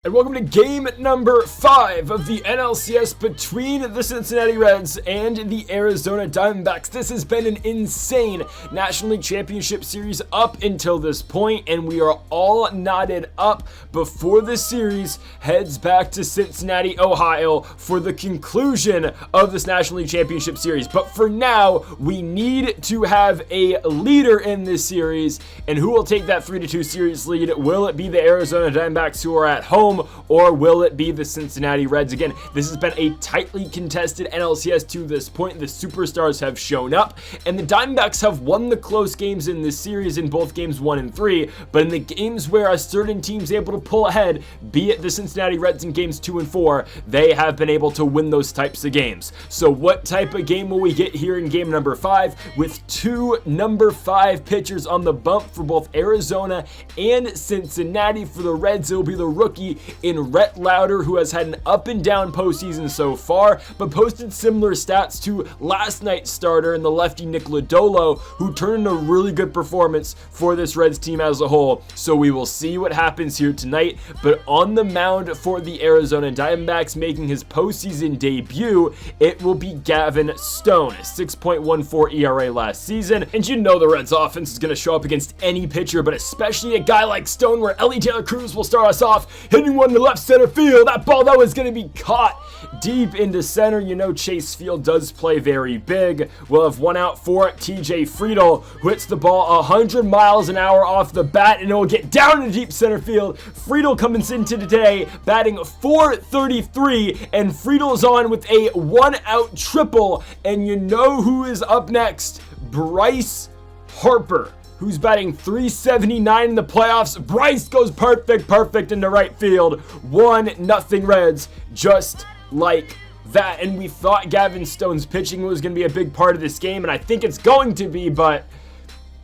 And welcome to game number 5 of the NLCS between the Cincinnati Reds and the Arizona Diamondbacks. This has been an insane National League Championship series up until this point, and we are all knotted up before the series heads back to Cincinnati, Ohio for the conclusion of this National League Championship series. But for now, we need to have a leader in this series, and who will take that 3-2 series lead? Will it be the Arizona Diamondbacks, who are at home, or will it be the Cincinnati Reds? Again, this has been a tightly contested NLCS to this point. The superstars have shown up, and the Diamondbacks have won the close games in this series in both games 1 and 3, but in the games where a certain team's able to pull ahead, be it the Cincinnati Reds in games 2 and 4, they have been able to win those types of games. So what type of game will we get here in game number 5 with 2 number 5 pitchers on the bump for both Arizona and Cincinnati? For the Reds, it will be the rookie in Rhett Lauder, who has had an up and down postseason so far, but posted similar stats to last night's starter and the lefty Nick Lodolo, who turned in a really good performance for this Reds team as a whole. So we will see what happens here tonight. But on the mound for the Arizona Diamondbacks, making his postseason debut, it will be Gavin Stone, 6.14 ERA last season. And you know the Reds offense is going to show up against any pitcher, but especially a guy like Stone, where Ellie Taylor Cruz will start us off, hitting one to left center field. That ball that was going to be caught deep into center. You know Chase Field does play very big. We'll have one out for TJ Friedl, who hits the ball 100 miles an hour off the bat, and it will get down to deep center field. Friedl comes into today batting .433, and Friedel's on with a 1-out triple. And you know who is up next? Bryce Harper, who's batting .379 in the playoffs. Bryce goes perfect into right field. 1-0 Reds, just like that. And we thought Gavin Stone's pitching was going to be a big part of this game, and I think it's going to be, but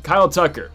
Kyle Tucker,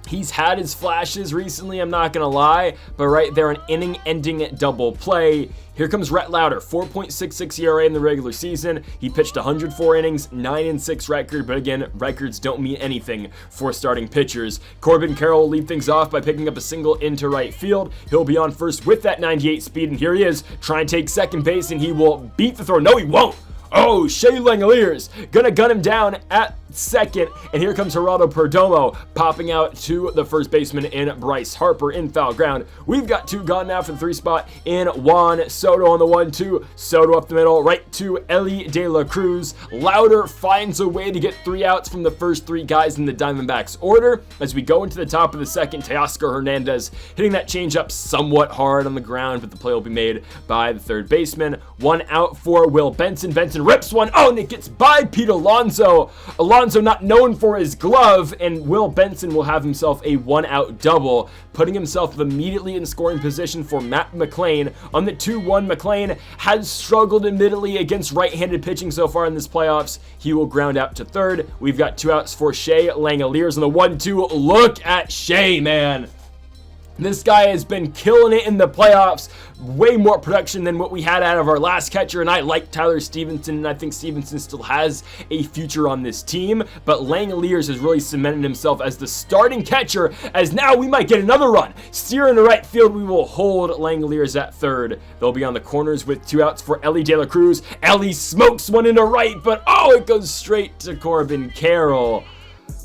he's had his flashes recently, I'm not going to lie, but right there, an inning-ending double play. Here comes Rhett Lauder, 4.66 ERA in the regular season. He pitched 104 innings, 9-6 record, but again, records don't mean anything for starting pitchers. Corbin Carroll will lead things off by picking up a single into right field. He'll be on first with that 98 speed, and here he is, trying to take second base, and he will beat the throw. No, he won't. Oh, Shea Langoliers gonna gun him down at second, and here comes Geraldo Perdomo popping out to the first baseman in Bryce Harper in foul ground. We've got 2 gone now for the 3 spot in Juan Soto on the 1-2. Soto up the middle, right to Ellie De La Cruz. Lauder finds a way to get 3 outs from the first 3 guys in the Diamondbacks order. As we go into the top of the second, Teoscar Hernandez hitting that changeup somewhat hard on the ground, but the play will be made by the third baseman. 1 out for Will Benson. Benson rips one. Oh, and it gets by Pete Alonso. Alonso not known for his glove, and Will Benson will have himself a 1-out double, putting himself immediately in scoring position for Matt McLain on the 2-1. McLain has struggled admittedly against right-handed pitching so far in this playoffs. He will ground out to third. We've got 2 outs for Shea Langoliers on the 1-2. Look at Shea, man. This guy has been killing it in the playoffs. Way more production than what we had out of our last catcher, and I like Tyler Stevenson, and I think Stevenson still has a future on this team, but Langoliers has really cemented himself as the starting catcher, as now we might get another run. Steering to right field, we will hold Langoliers at third. They'll be on the corners with 2 outs for Ellie De La Cruz. Ellie smokes one into right, but oh, it goes straight to Corbin Carroll.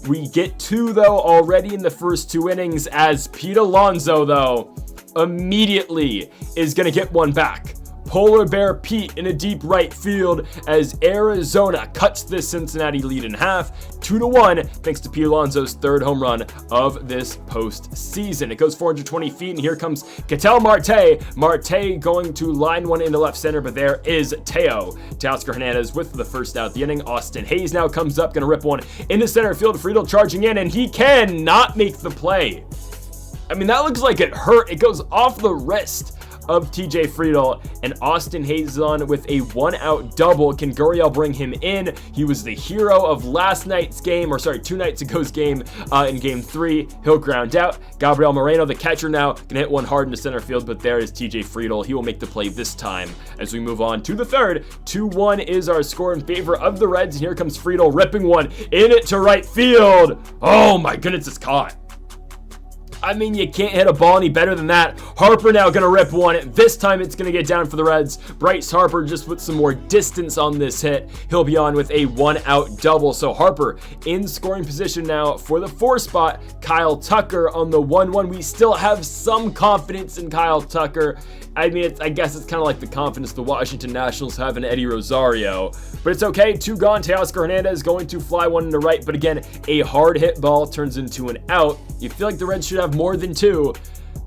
We get 2, though, already in the first 2 innings, as Pete Alonso, though, immediately is going to get one back. Polar Bear Pete in a deep right field as Arizona cuts this Cincinnati lead in half, 2-1, thanks to Pete Alonso's 3rd home run of this postseason. It goes 420 feet, and here comes Ketel Marte. Marte going to line one into left center, but there is Teoscar Hernandez with the first out of the inning. Austin Hayes now comes up, going to rip one into center field. Friedl charging in, and he cannot make the play. I mean, that looks like it hurt. It goes off the wrist of TJ Friedl, and Austin Hayes is on with a 1-out double. Can Gurriel bring him in? He was the hero of last night's game, or sorry, 2 nights ago's game in game 3. He'll ground out. Gabriel Moreno, the catcher, now can hit one hard into center field, but there is TJ Friedl. He will make the play this time. As we move on to the 3rd, 2-1 is our score in favor of the Reds, and here comes Friedl ripping one in it to right field. Oh my goodness, it's caught. I mean, you can't hit a ball any better than that. Harper now going to rip one. This time it's going to get down for the Reds. Bryce Harper just with some more distance on this hit. He'll be on with a 1-out double. So Harper in scoring position now for the 4 spot. Kyle Tucker on the 1-1. We still have some confidence in Kyle Tucker. I mean, I guess it's kind of like the confidence the Washington Nationals have in Eddie Rosario. But it's okay. 2 gone. Teoscar Hernandez going to fly one into right. But again, a hard hit ball turns into an out. You feel like the Reds should have more than 2.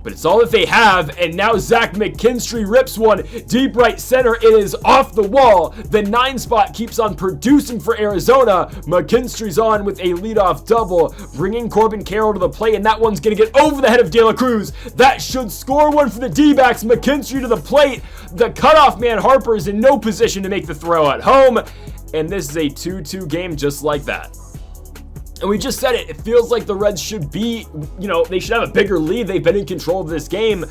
But it's all that they have, and now Zach McKinstry rips one deep right center. It is off the wall. The 9 spot keeps on producing for Arizona. McKinstry's on with a leadoff double, bringing Corbin Carroll to the plate, and that one's going to get over the head of De La Cruz. That should score one for the D-backs. McKinstry to the plate. The cutoff man Harper is in no position to make the throw at home, and this is a 2-2 game just like that. And we just said it. It feels like the Reds should be, they should have a bigger lead. They've been in control of this game.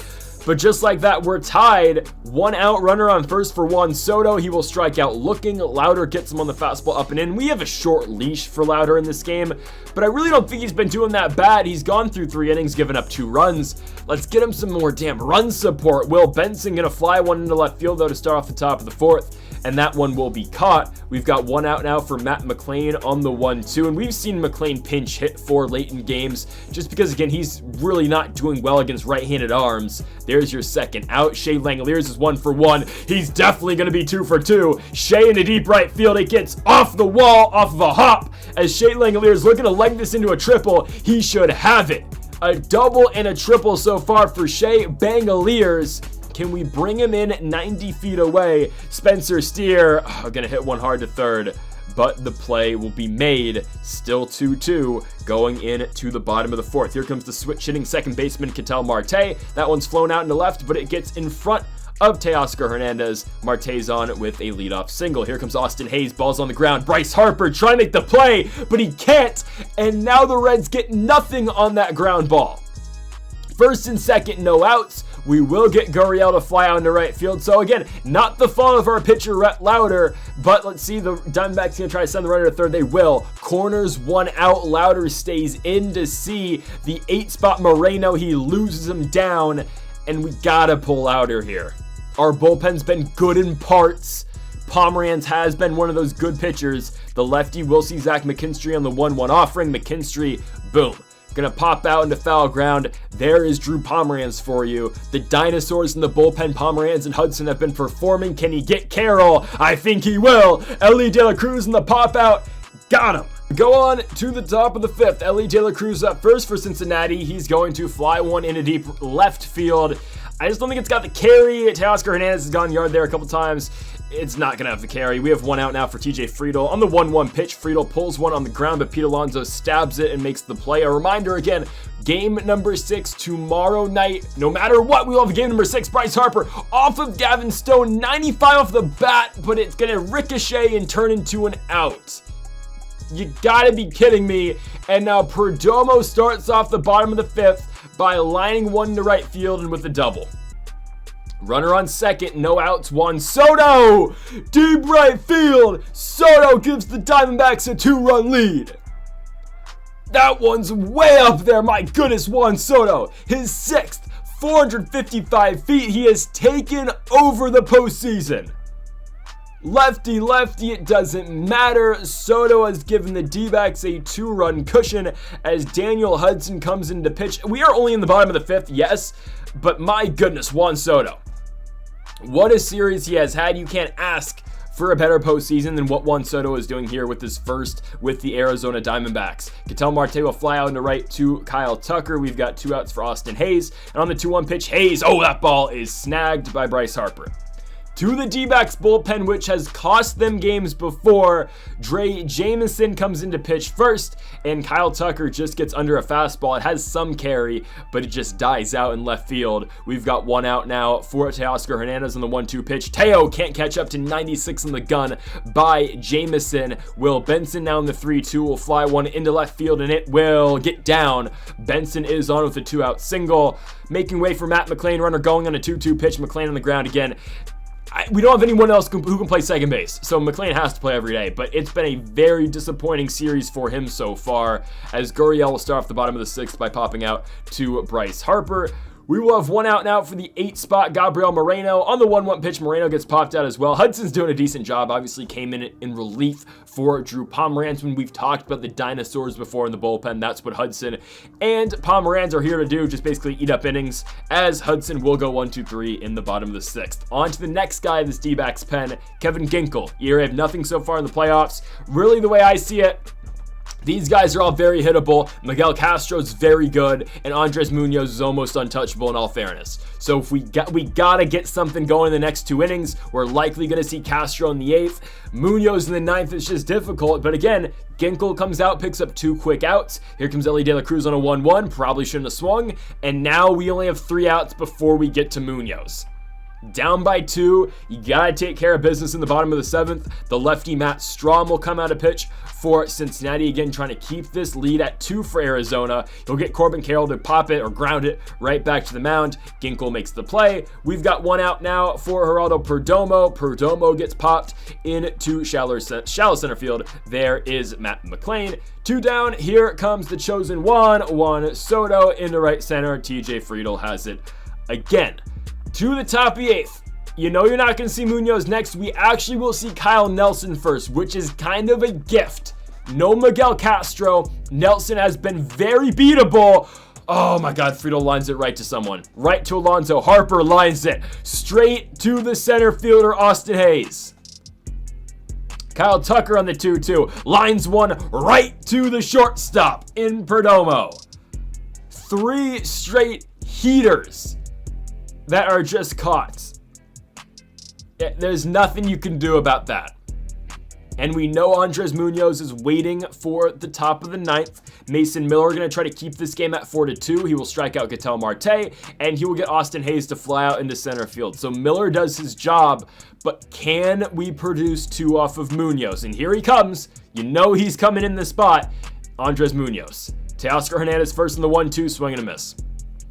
But just like that, we're tied. 1 out, runner on first for Juan Soto. He will strike out looking. Louder gets him on the fastball up and in. We have a short leash for Louder in this game, but I really don't think he's been doing that bad. He's gone through 3 innings, given up 2 runs. Let's get him some more damn run support. Will Benson gonna fly one into left field, though, to start off the top of the 4th. And that one will be caught. We've got 1 out now for Matt McLain on the 1-2. And we've seen McLain pinch hit for late in games just because, again, he's really not doing well against right-handed arms. There's your 2nd out. Shea Langoliers is 1 for 1. He's definitely going to be 2 for 2. Shea into deep right field. It gets off the wall, off of a hop. As Shea Langoliers looking to leg this into a triple, he should have it. A double and a triple so far for Shea Langoliers. Can we bring him in 90 feet away? Spencer Steer, gonna hit one hard to third, but the play will be made. Still 2-2 going into the bottom of the 4th. Here comes the switch hitting second baseman, Ketel Marte. That one's flown out into left, but it gets in front of Teoscar Hernandez. Marte's on with a leadoff single. Here comes Austin Hayes. Ball's on the ground. Bryce Harper trying to make the play, but he can't. And now the Reds get nothing on that ground ball. 1st and 2nd, no outs. We will get Gurriel to fly out into right field. So again, not the fault of our pitcher, Rhett Louder, but let's see, the Diamondbacks going to try to send the runner to third. They will. Corners 1 out. Louder stays in to see the 8 spot Moreno. He loses him down, and we got to pull Louder here. Our bullpen's been good in parts. Pomeranz has been one of those good pitchers. The lefty will see Zach McKinstry on the 1-1 offering. McKinstry, boom. Gonna pop out into foul ground. There is Drew Pomeranz for you. The dinosaurs in the bullpen, Pomeranz and Hudson, have been performing. Can he get Carroll? I think he will. Ellie De La Cruz in the pop out. Got him. Go on to the top of the 5th. Ellie De La Cruz up first for Cincinnati. He's going to fly one into deep left field. I just don't think it's got the carry. Teoscar Hernandez has gone yard there a couple times. It's not going to have the carry. We have 1 out now for TJ Friedel. On the 1-1 pitch, Friedel pulls one on the ground, but Pete Alonso stabs it and makes the play. A reminder again, game number 6 tomorrow night. No matter what, we will have game number 6. Bryce Harper off of Gavin Stone, 95 off the bat, but it's going to ricochet and turn into an out. You got to be kidding me. And now Perdomo starts off the bottom of the 5th by lining one to right field and with a double. Runner on second, no outs, Juan Soto! Deep right field! Soto gives the Diamondbacks a 2-run lead. That one's way up there, my goodness, Juan Soto. His 6th, 455 feet. He has taken over the postseason. Lefty, lefty, it doesn't matter. Soto has given the D-backs a 2-run cushion as Daniel Hudson comes in to pitch. We are only in the bottom of the 5th, yes, but my goodness, Juan Soto. What a series he has had. You can't ask for a better postseason than what Juan Soto is doing here with his first with the Arizona Diamondbacks. Ketel Marte will fly out into right to Kyle Tucker. We've got 2 outs for Austin Hayes. And on the 2-1 pitch, Hayes, that ball is snagged by Bryce Harper. To the D-backs bullpen, which has cost them games before. Dre Jameson comes in to pitch first, and Kyle Tucker just gets under a fastball. It has some carry, but it just dies out in left field. We've got 1 out now for Teoscar Hernandez on the 1-2 pitch. Teo can't catch up to 96 on the gun by Jameson. Will Benson now in the 3-2 will fly one into left field, and it will get down. Benson is on with a 2-out single, making way for Matt McLain. Runner going on a 2-2 pitch. McLain on the ground again. we don't have anyone else who can play second base, so McLean has to play every day, but it's been a very disappointing series for him so far, as Gurriel will start off the bottom of the 6th by popping out to Bryce Harper. We will have one out now for the 8th spot, Gabriel Moreno. On the 1-1 pitch, Moreno gets popped out as well. Hudson's doing a decent job, obviously came in relief for Drew Pomeranz. When we've talked about the dinosaurs before in the bullpen, that's what Hudson and Pomeranz are here to do, just basically eat up innings, as Hudson will go 1-2-3 in the bottom of the 6th. On to the next guy, this D-backs pen, Kevin Ginkel. ERA of nothing so far in the playoffs. Really, the way I see it, these guys are all very hittable. Miguel Castro's very good, and Andres Munoz is almost untouchable in all fairness. So if we gotta get something going in the next 2 innings. We're likely gonna see Castro in the 8th. Munoz in the 9th is just difficult, but again, Ginkel comes out, picks up 2 quick outs. Here comes Ellie De La Cruz on a 1-1, probably shouldn't have swung, and now we only have 3 outs before we get to Munoz. Down by 2, you gotta take care of business in the bottom of the 7th. The lefty Matt Strom will come out of pitch for Cincinnati, again trying to keep this lead at 2 for Arizona. He'll get Corbin Carroll to pop it or ground it right back to the mound. Ginkel makes the play. We've got 1 out now for Geraldo Perdomo. Perdomo gets popped into shallow center field. There is Matt McLean. 2 down, here comes the chosen one, Juan Soto into right center. TJ Friedel has it again. To the top of the 8th. You know you're not going to see Munoz next. We actually will see Kyle Nelson first, which is kind of a gift. No Miguel Castro. Nelson has been very beatable. Oh my God, Friedel lines it right to someone. Right to Alonso. Harper lines it straight to the center fielder, Austin Hayes. Kyle Tucker on the 2-2. Lines one right to the shortstop in Perdomo. 3 straight heaters that are just caught. There's nothing you can do about that. And we know Andres Munoz is waiting for the top of the 9th. Mason Miller going to try to keep this game at 4-2. He will strike out Ketel Marte, and he will get Austin Hayes to fly out into center field. So Miller does his job, but can we produce 2 off of Munoz? And here he comes. You know he's coming in the spot. Andres Munoz. Teoscar Hernandez first in the 1-2, swing and a miss.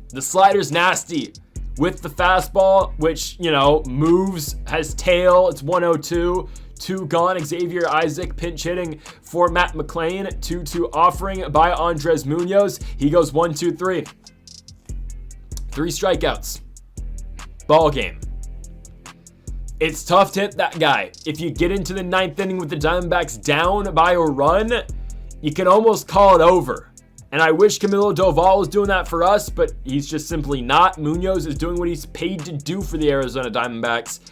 The slider's nasty. With the fastball, which, you know, moves, has tail, it's 102. 2 gone. Xavier Isaac pinch hitting for Matt McLean. 2-2 offering by Andres Munoz. He goes 1-2-3. 3 strikeouts. Ball game. It's tough to hit that guy. If you get into the 9th inning with the Diamondbacks down by a run, you can almost call it over. And I wish Camilo Doval was doing that for us, but he's just simply not. Munoz is doing what he's paid to do for the Arizona Diamondbacks.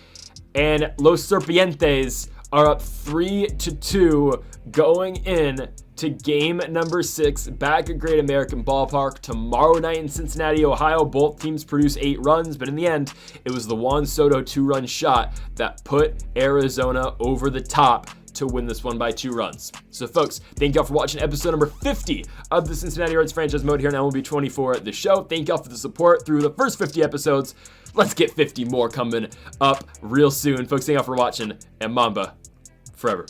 And Los Serpientes are up 3-2 going in to game number 6 back at Great American Ballpark tomorrow night in Cincinnati, Ohio. Both teams produce 8 runs, but in the end, it was the Juan Soto 2-run shot that put Arizona over the top to win this one by 2 runs. So folks, thank y'all for watching episode number 50 of the Cincinnati Reds franchise mode here on MLB 24 the show. Thank y'all for the support through the first 50 episodes. Let's get 50 more coming up real soon. Folks, thank y'all for watching, and Mamba forever.